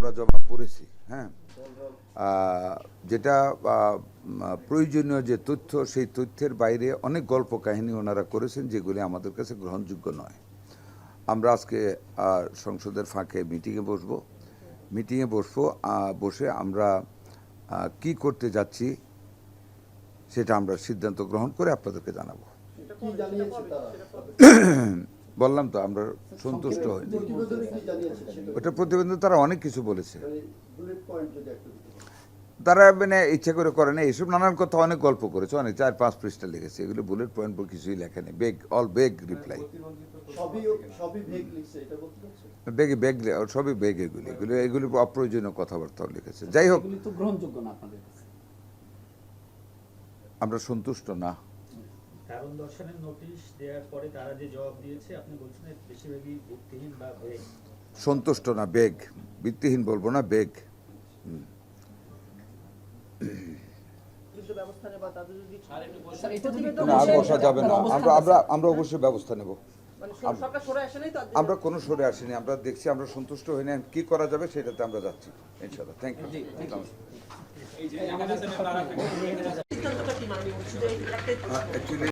আমরা জবাব পড়েছি। হ্যাঁ, যেটা প্রয়োজনীয় যে তথ্য, সেই তথ্যের বাইরে অনেক গল্প কাহিনী ওনারা করেছেন যেগুলি আমাদের কাছে গ্রহণযোগ্য নয়। আমরা আজকে সংসদের ফাঁকে মিটিংয়ে বসে আমরা কি করতে যাচ্ছি সেটা আমরা সিদ্ধান্ত গ্রহণ করে আপনাদেরকে জানাবো। বললাম তো আমরা সন্তুষ্ট হইনি। ওটা প্রতিবেদন তারা অনেক কিছু বলেছে, তারা মানে ইচ্ছা করে না, এসব নানান কথা অনেক গল্প করেছে, অনেক 4-5 পৃষ্ঠা লিখেছে, এগুলো বুলেট পয়েন্ট বলে কিছুই লেখেনি, বেগ রিপ্লাই, সবই বেগ, এগুলি অপ্রয়োজনীয় কথাবার্তাও লিখেছে। যাই হোক, আমরা সন্তুষ্ট না। কারণ দর্শনের নোটিশ দেওয়ার পরে তারা যে জবাব দিয়েছে আপনি বলছেন বেশিরভাগই ভিত্তিহীন বা বেগ। সন্তুষ্ট না, বেগ, ভিত্তিহীন বলবো না, বেগ। আর বসা যাবে না, আমরা অবশ্যই ব্যবস্থা নেব। আমরা কোনো সরে আসিনি, আমরা দেখছি, আমরা সন্তুষ্ট হই না, কি করা যাবে সেটাতে আমরা যাচ্ছি ইনশাআল্লাহ। Thank you.